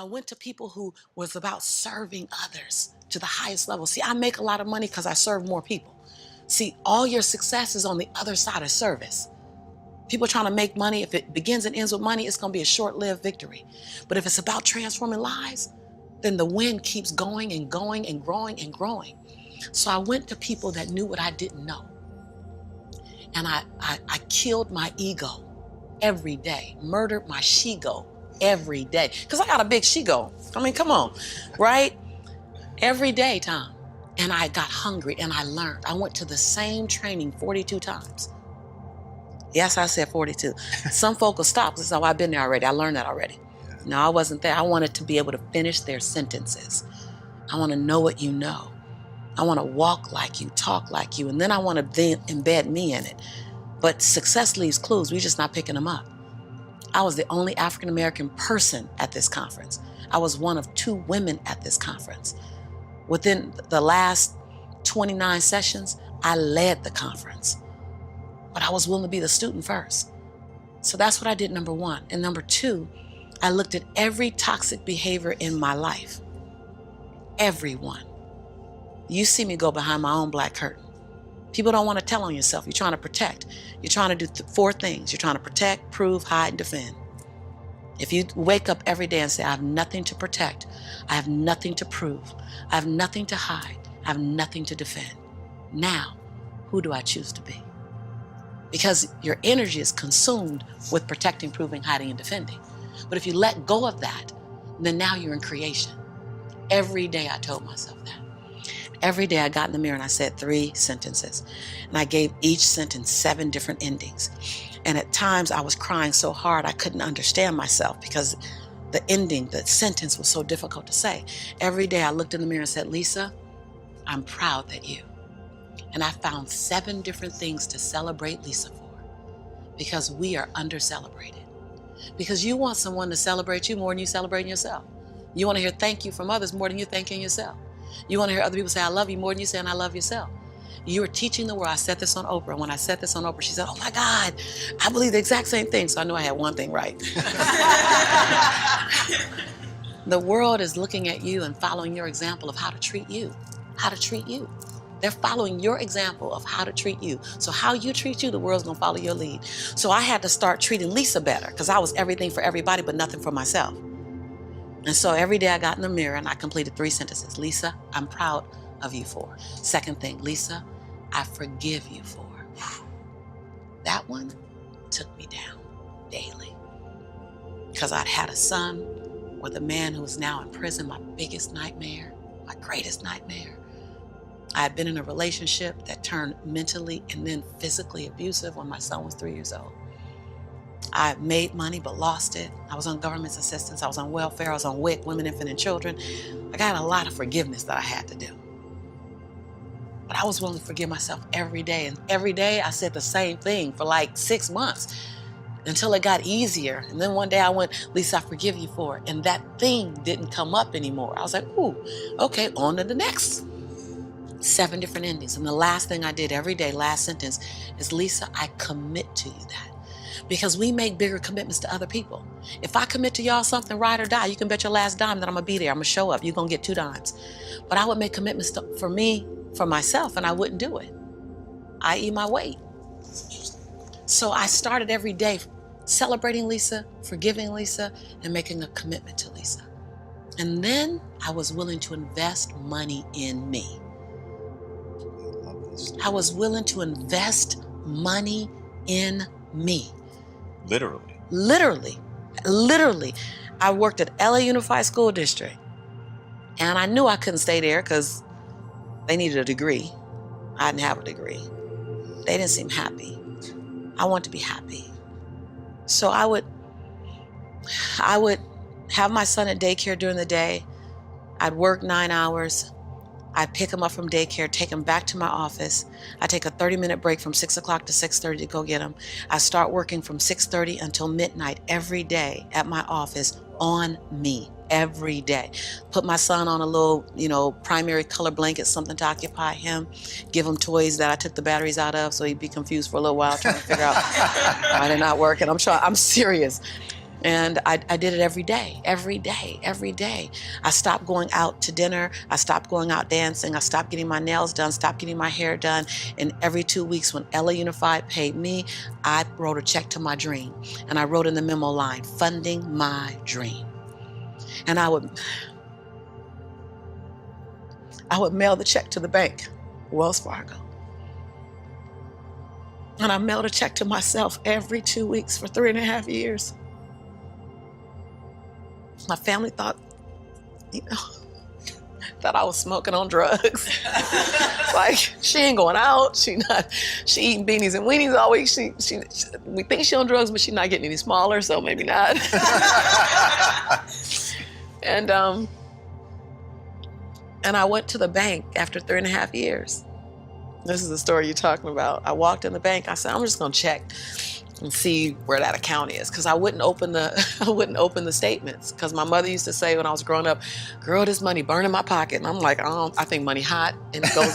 I went to people who was about serving others to the highest level. See, I make a lot of money because I serve more people. See, all your success is on the other side of service. People trying to make money, if it begins and ends with money, it's going to be a short-lived victory. But if it's about transforming lives, then the wind keeps going and going and growing and growing. So I went to people that knew what I didn't know. And I killed my ego every day, murdered my she-go every day. Because I got a big she-go. I mean, come on, right? Every day, Tom. And I got hungry and I learned. I went to the same training 42 times. Yes, I said 42. Some folk will stop. This is how I've been there already. I learned that already. No, I wasn't there. I wanted to be able to finish their sentences. I want to know what you know. I want to walk like you, talk like you, and then I want to then embed me in it. But success leaves clues. We're just not picking them up. I was the only African-American person at this conference. I was one of 2 women at this conference. Within the last 29 sessions, I led the conference. But I was willing to be the student first. So that's what I did, number 1. And number 2, I looked at every toxic behavior in my life. Everyone. You see me go behind my own black curtain. People don't want to tell on yourself. You're trying to protect. You're trying to do 4 things. You're trying to protect, prove, hide, and defend. If you wake up every day and say, I have nothing to protect, I have nothing to prove, I have nothing to hide, I have nothing to defend. Now, who do I choose to be? Because your energy is consumed with protecting, proving, hiding, and defending. But if you let go of that, then now you're in creation. Every day I told myself that. Every day I got in the mirror and I said 3 sentences. And I gave each sentence 7 different endings. And at times I was crying so hard I couldn't understand myself because the ending, the sentence was so difficult to say. Every day I looked in the mirror and said, Lisa, I'm proud that you. And I found 7 different things to celebrate Lisa for, because we are under-celebrated. Because you want someone to celebrate you more than you celebrating yourself. You want to hear thank you from others more than you're thanking yourself. You want to hear other people say I love you more than you saying I love yourself. You are teaching the world. I said this on Oprah. When I said this on Oprah, she said, oh my God, I believe the exact same thing. So I knew I had one thing right. The world is looking at you and following your example of how to treat you. How to treat you. They're following your example of how to treat you. So how you treat you, the world's gonna follow your lead. So I had to start treating Lisa better because I was everything for everybody but nothing for myself. And so every day I got in the mirror and I completed 3 sentences. Lisa, I'm proud of you for. Second thing, Lisa, I forgive you for. That one took me down daily because I'd had a son with a man who is now in prison, my biggest nightmare, my greatest nightmare. I had been in a relationship that turned mentally and then physically abusive when my son was 3 years old. I made money but lost it. I was on government assistance. I was on welfare. I was on WIC, Women, Infant, and Children. I got a lot of forgiveness that I had to do. But I was willing to forgive myself every day. And every day I said the same thing for like 6 months until it got easier. And then one day I went, Lisa, I forgive you for it. And that thing didn't come up anymore. I was like, ooh, okay, on to the next. 7 different endings. And the last thing I did every day, last sentence, is Lisa, I commit to you that. Because we make bigger commitments to other people. If I commit to y'all something, ride or die, you can bet your last dime that I'm gonna be there. I'm gonna show up. You're gonna get 2 dimes. But I would make commitments for me, for myself, and I wouldn't do it. I.e. my weight. So I started every day celebrating Lisa, forgiving Lisa, and making a commitment to Lisa. And then I was willing to invest money in me. I was willing to invest money in me. Literally. I worked at LA Unified School District, and I knew I couldn't stay there because they needed a degree. I didn't have a degree. They didn't seem happy. I wanted to be happy. So I would have my son at daycare during the day. I'd work 9 hours. I'd pick him up from daycare, take him back to my office. I take a 30-minute break from 6 o'clock to 6:30 to go get him. I start working from 6:30 until midnight every day at my office on me, every day. Put my son on a little, primary color blanket, something to occupy him. Give him toys that I took the batteries out of so he'd be confused for a little while trying to figure out why they're not working. I'm serious. And I did it every day, every day, every day. I stopped going out to dinner. I stopped going out dancing. I stopped getting my nails done, stopped getting my hair done. And every 2 weeks when Ella Unified paid me, I wrote a check to my dream. And I wrote in the memo line, funding my dream. And I would mail the check to the bank, Wells Fargo. And I mailed a check to myself every 2 weeks for 3.5 years. My family thought, that I was smoking on drugs. Like, she ain't going out. She eating beanies and weenies all week. We think she on drugs, but she's not getting any smaller, so maybe not. And I went to the bank after 3.5 years. This is the story you're talking about. I walked in the bank. I said, I'm just gonna check and see where that account is, because I wouldn't open the statements, because my mother used to say when I was growing up, girl, this money burn in my pocket. And I'm like, I think money hot, and it goes.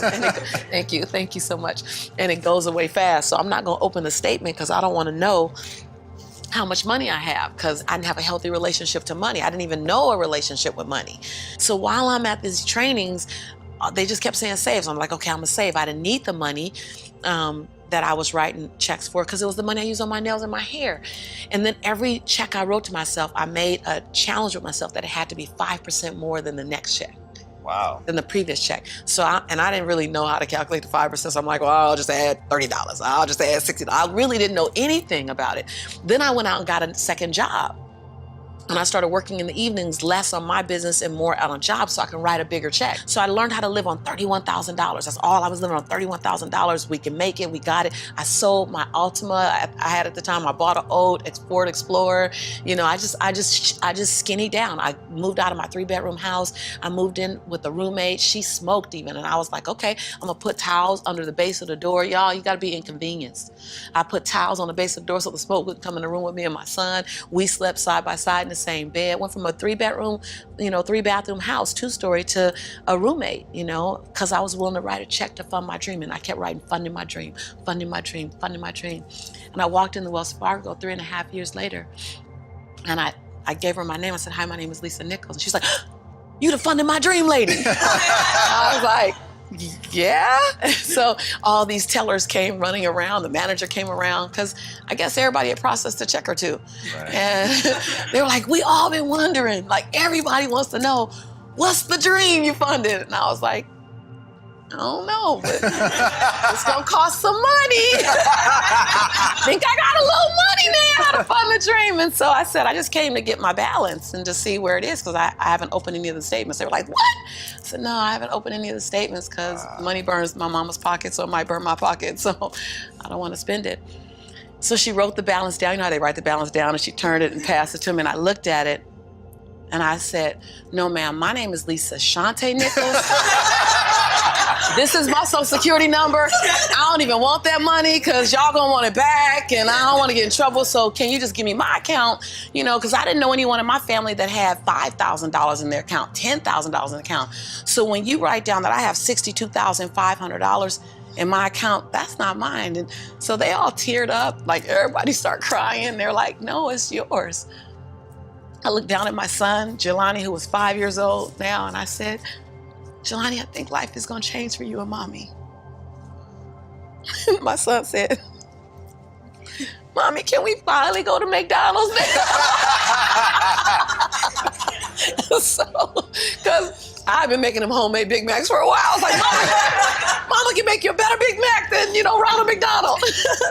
Thank you so much, and it goes away fast. So I'm not gonna open the statement because I don't want to know how much money I have, because I didn't have a healthy relationship to money. I didn't even know a relationship with money. So while I'm at these trainings, they just kept saying save. So I'm like, okay, I'm gonna save. I didn't need the money that I was writing checks for, because it was the money I used on my nails and my hair. And then every check I wrote to myself, I made a challenge with myself that it had to be 5% more than the next check. Wow. Than the previous check. So I didn't really know how to calculate the 5%. So I'm like, well, I'll just add $30. I'll just add $60. I really didn't know anything about it. Then I went out and got a second job. And I started working in the evenings, less on my business and more out on jobs, so I can write a bigger check. So I learned how to live on $31,000. That's all I was living on, $31,000. We can make it, we got it. I sold my Altima I had at the time. I bought an old Ford Explorer. I just skinnied down. I moved out of my 3-bedroom house. I moved in with a roommate. She smoked even. And I was like, okay, I'm gonna put towels under the base of the door. Y'all, you gotta be inconvenienced. I put towels on the base of the door so the smoke wouldn't come in the room with me and my son. We slept side by side in the same bed. Went from a 3-bedroom, 3-bathroom house, 2-story, to a roommate, because I was willing to write a check to fund my dream. And I kept writing, funding my dream, funding my dream, funding my dream. And I walked into Wells Fargo 3.5 years later, and I gave her my name. I said, hi, my name is Lisa Nichols. And she's like, you the funding my dream lady. I was like, yeah. So all these tellers came running around. The manager came around, because I guess everybody had processed a check or two. Right. And they were like, we all been wondering, like, everybody wants to know, what's the dream you funded? And I was like, I don't know, but it's gonna cost some money. Think I got a little money now to fund the dream. And so I said, I just came to get my balance and to see where it is, because I haven't opened any of the statements. They were like, what? I said, no, I haven't opened any of the statements because money burns my mama's pocket, so it might burn my pocket, so I don't want to spend it. So she wrote the balance down. You know how they write the balance down, and she turned it and passed it to me, and I looked at it, and I said, no, ma'am, my name is Lisa Shante Nichols. This is my social security number. I don't even want that money because y'all gonna want it back, and I don't want to get in trouble. So can you just give me my account? Because I didn't know anyone in my family that had $5,000 in their account, $10,000 in the account. So when you write down that I have $62,500 in my account, that's not mine. And so they all teared up, like everybody started crying. They're like, no, it's yours. I looked down at my son, Jelani, who was 5 years old now, and I said, Jelani, I think life is gonna change for you and mommy. My son said, Mommy, can we finally go to McDonald's now? Because I've been making them homemade Big Macs for a while. I was like, Mama can make you a better Big Mac than, Ronald McDonald.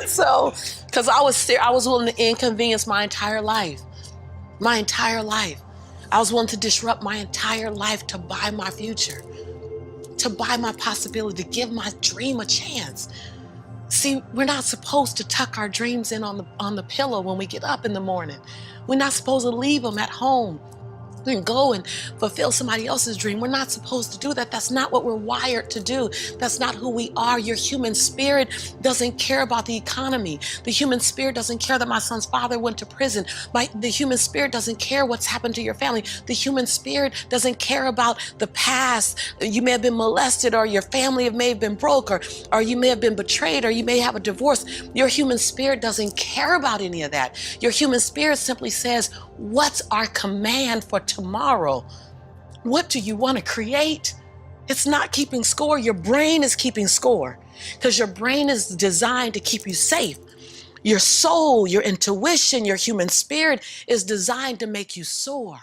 So, because I was willing to inconvenience my entire life. My entire life. I was willing to disrupt my entire life to buy my future, to buy my possibility, to give my dream a chance. See, we're not supposed to tuck our dreams in on the pillow when we get up in the morning. We're not supposed to leave them at home and go and fulfill somebody else's dream. We're not supposed to do that. That's not what we're wired to do. That's not who we are. Your human spirit doesn't care about the economy. The human spirit doesn't care that my son's father went to prison. The human spirit doesn't care what's happened to your family. The human spirit doesn't care about the past. You may have been molested, or your family may have been broke, or you may have been betrayed, or you may have a divorce. Your human spirit doesn't care about any of that. Your human spirit simply says, what's our command for tomorrow? What do you want to create? It's not keeping score. Your brain is keeping score, because your brain is designed to keep you safe. Your soul, your intuition, your human spirit is designed to make you soar.